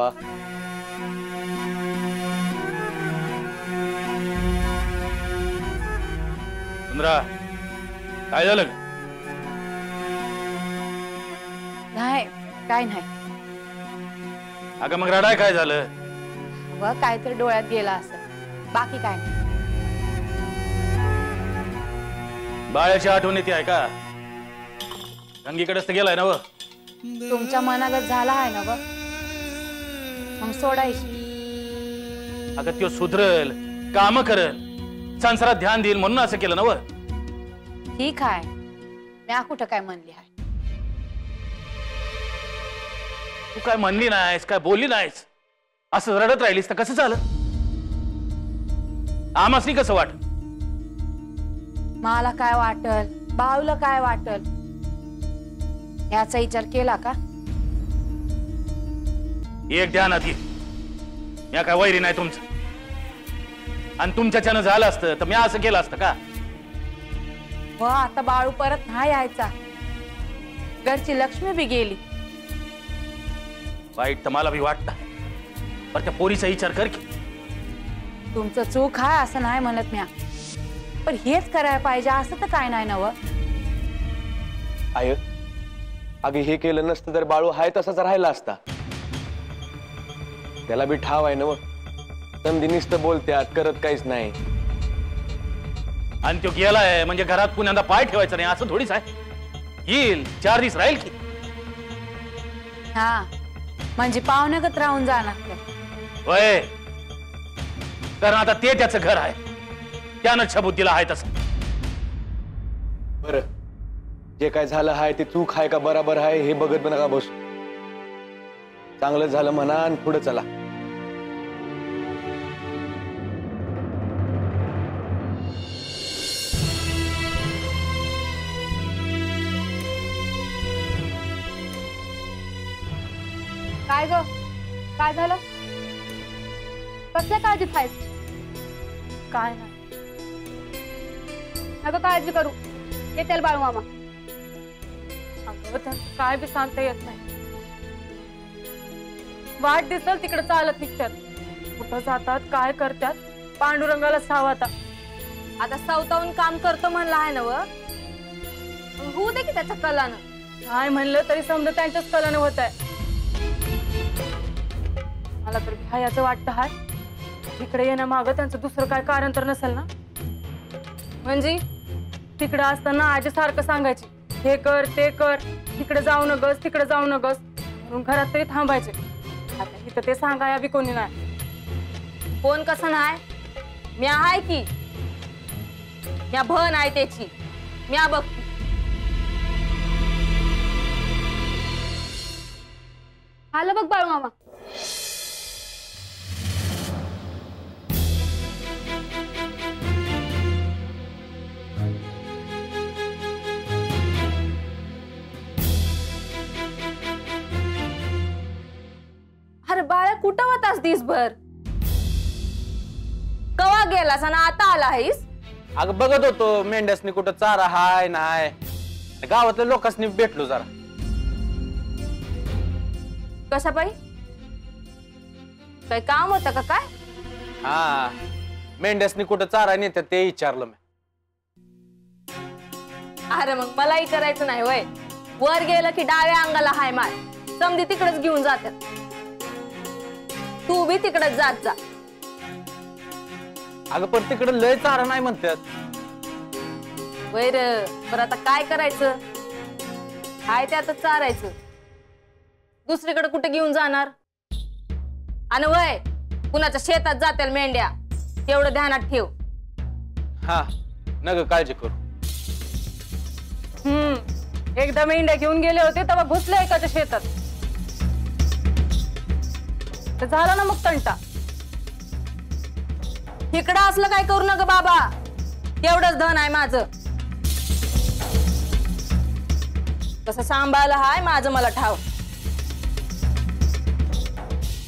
आप्पा सुंदरा काय झालं? नाही काय नाही. अगं मग रडाय काय झालं? व काय तर डोळ्यात गेला असं, बाकी काय नाही. बाळ्याची आठवण येते आहे का? गंगीकडेच तर गेलाय ना व? तुमच्या मनागत झाला आहे ना व, मग सोडायची. अगं त्यो सुधरल, काम करल, संसारात ध्यान देईल म्हणून असं केलं ना व? ठीक आहे, म्या कुठं काय म्हणली आहे? तू काय म्हणली नाहीस, काय बोलली नाहीस, असं रडत राहिलीस तर कसं झालं? आमासनी कसं वाट? मला काय वाटल, बाळूला काय वाटल याचा विचार केला का? एक ध्यानात घे, मी काय वैरी नाही तुमचं, आणि तुमच्याच्यानं झालं असतं तर मी असं केलं असतं का? व आता बाळू परत नाही यायचा, घरची लक्ष्मी बी गेली. वाईट तर मला बी वाटतं, पण त्या पोरीचा विचार कर की. तुमचं चूक आहे असं नाही म्हणत म्या, पण हेच करायला पाहिजे असं तर काय नाही नव. आय अगे हे केलं नसतं तर बाळू हाय तसाच राहिला असता. त्याला बी ठाव आहे ना व, समधी नुसतं बोलत्यात, करत काहीच नाही. आणि तो गेलाय म्हणजे घरात पुण्यांदा पाय ठेवायचा नाही असं थोडीच आहे. येईल 4 दिवस राहील की. हा म्हणजे पाहुण्यागत राहून जाणार वय, कारण आता ते त्याचं घर आहे, त्यानं छबुद्धीला आहे तसं. बरं जे काय झालं आहे ते चूक आहे का बराबर आहे हे बघत नका बसू. चांगलं झालं म्हणा आणि पुढे चला. काय ग, काय झालं? कसल्या काळजीत आहेस? काय नाही. नका काळजी करू, येतील बाळू मामा. अगं काय बी सांगता येत नाही. वाट दिसल तिकडे चालत निघतात, कुठं जातात काय करतात पांडुरंगाला सावाता. आता सावतावून काम करतो म्हणलं आहे ना व, होऊ दे की त्याच्या कलानं. काय म्हणलं तरी समजा त्यांच्याच कलानं होत आहे. मला तर भयाचं वाटतं हाय, तिकडे येण्या मागं त्यांचं दुसरं काय कारण तर नसेल ना. म्हणजे तिकडे असताना आजी सारखं सांगायची हे कर ते कर, तिकडे जाऊ नगस तिकडे जाऊ नगस, म्हणून घरात तरी थांबायचे. आता इथं ते सांगाया बी कोणी नाही. कोण कसं नाही, म्या आहे की, म्या भन आहे त्याची, म्या बघती. आलं बघ बाळू मामा. अरे बाळा कुठं होतास दिसभर? कवा गेलास आणि आता आला आहेस? अगं बघत होतो मेंढ्यासनी कुठं चारा हाय नाही, गावातल्या लोकांनी भेटलो जरा. कशा पायी? काय काम होतं का काय? हा मेंढ्यासनी कुठं चारा नेतात ते विचारलं मी. अरे मग मलाही करायचं नाही वय. वर गेलं की डाव्या अंगाला हाय मार, समधी तिकडेच घेऊन जातात. तू बी तिकडेच जात जा. अगं पण तिकडे लय चारा नाही म्हणतात. वैर पर आता काय करायचं, हाय त्यातच चारायचं, दुसरीकडे कुठे घेऊन जाणार? आणि वय कुणाच्या शेतात जातील मेंढ्या, तेवढं ध्यानात ठेव. हा नग काळजी करू. एकदा मेंढ्या घेऊन गेले होते तेव्हा घुसले एकाच्या शेतात, तर झाला ना मग तंटा. इकडं असलं काय करू नका बाबा, तेवढंच धन आहे माझं. कसं सांभाळलं हाय माझं मला ठाव.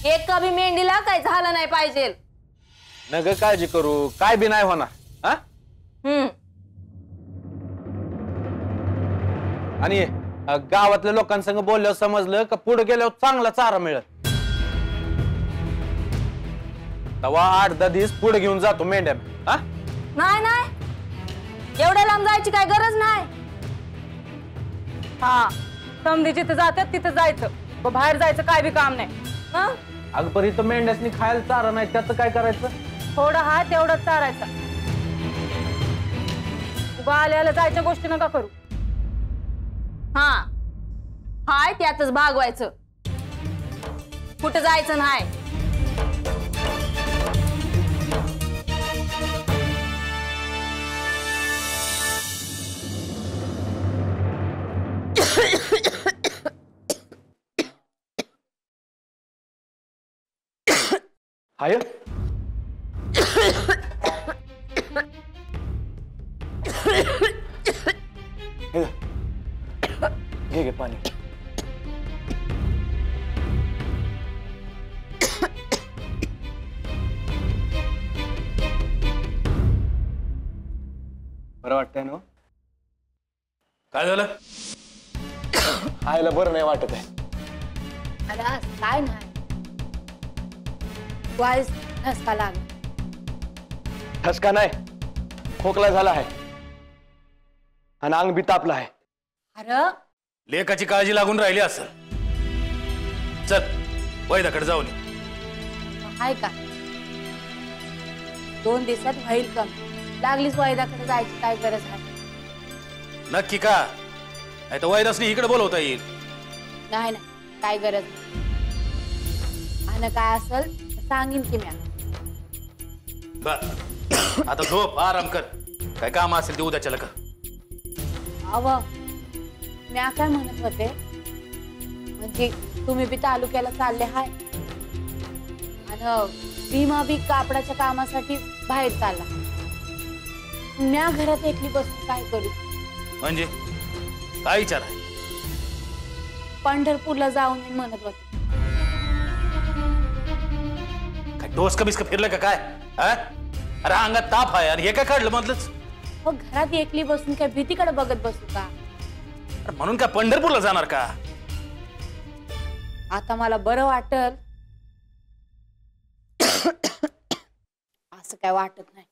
एक कभी मेंढीला काय झालं नाही पाहिजे. नग काळजी करू, काय बी नाही होणार. हा आणि गावातल्या लोकांसंग बोलल्यावर समजलं का पुढे गेल्यावर चांगला चारा मिळत. तवा 8-10 दिवस पुढे घेऊन जातो मेंढ्या हा. नाही नाही, एवढ्या लांब जायची काय गरज नाही. हा, समधी जिथं जातात तिथं जायचं, व बाहेर जायचं काय बी काम नाही. हं? अगं पण इथं मेंढ्यासनी खायला चारा नाही, त्याचं काय करायचं? थोडं हा तेवढंच चारायचा. उगा आल्याला जायच्या गोष्टी नका करू. हा हाय त्यातच भागवायचं, कुठं जायचं नाही. हाय हे घे घे पाणी. बरं वाटतंय ना? काय झालं? आयला बरं नाही वाटत आहे. अरे आज काय नाही, वाईस ठसका लागला. ठसका नाही, खोकला झाला आहे आणि अंग बी तापला आहे. अरे लेकाची काळजी लागून राहिली असेल. चल वैद्याकडे जाऊन ये. आहे का 2 दिवसात होईल कमी. लागलीच वैद्याकडे जायची काय गरज आहे? नक्की का? नाही तर वैदासनी इकडे बोलवता येईल. नाही ना, काय गरज नाही. आणि काय असेल तर सांगीन की म्या. बर आता झोप, आराम कर. काय काम असेल ते उद्याच्या लका. अव म्या काय म्हणत होते, म्हणजे तुम्ही बी तालुक्याला चालले हाय आणि भीमा बी कापडाच्या कामासाठी बाहेर चालला. म्या घरात एकली बसून काय करू? म्हणजे काय विचार आहे? पंढरपूरला जाऊन मी म्हणत होते. काय डोस कमीच का फिरलं का काय हा? अरे अंगात ताप आहे आणि हे काय काढलं मधलंच? मग घरात एकली बसून काय भीतीकडे बघत बसू का? अरे म्हणून काय पंढरपूरला जाणार का? आता मला बरं वाटल असं काय वाटत नाही.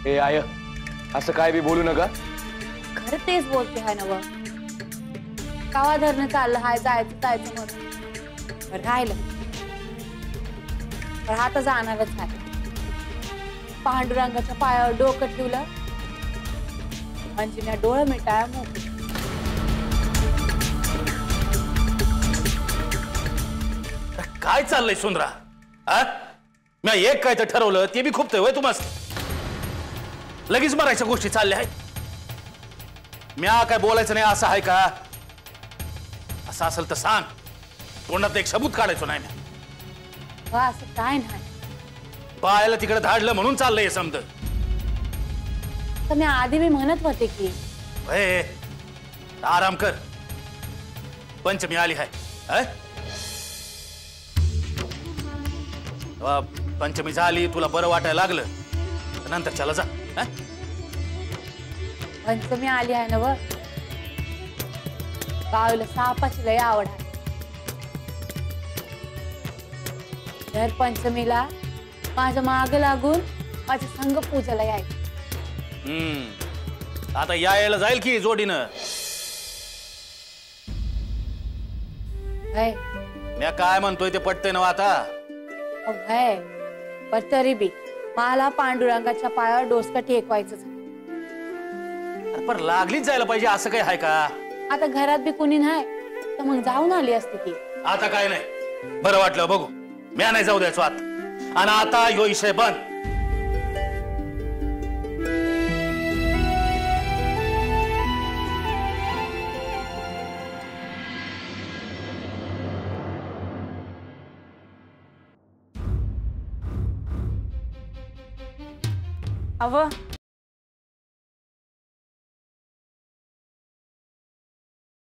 हे आय असं काय बी बोलू नका. खरं तेच बोलते हाय नव. कावा धरणं चाललं हाय, जायचं म्हणून राहिलं. पण आता जाणारच आहे. पांडुरंगाच्या पायावर डोकं ठेवलं म्हणजे मी डोळं मिटाया मोकळी. काय चाललंय सुंदरा हा? मी एक काय तर ठरवलं ते बी खूप वय तुम्हाला लगेच मरायच्या गोष्टी चालल्या आहेत. म्या काय बोलायचं नाही असं आहे का? असं असेल तर सांग, तोंडात एक सबूत काढायचो नाही मी. हो, असं काय नाही. पायाला तिकडे धाडलं म्हणून चाललंय समज. तर मी आधी मी म्हणत होते की आराम कर, पंचमी आली आहे. पंचमी झाली, तुला बरं वाटायला लागलं नंतर चला जा. पंचमी आली आहे ना व. गावाला सापाची लय आवड आहे. दर पंचमीला माझ्या माग लागून माझ्या संघ पूजाला यायचं. आता यायला जाईल की जोडीनं. मी काय म्हणतोय ते पटतंय ना आता? पण तरी बी मला पांडुरंगाच्या पायावर डोसकं टेकवायचंच. पण लागलीच जायला पाहिजे असं काही आहे का? आता घरात बी कुणी नाही तर मग जाऊन आली असते की. आता काय नाही, बरं वाटलं बघू. म्या नाही जाऊ द्यायचो आत. आणि आता ह्यो विषय बंद. अव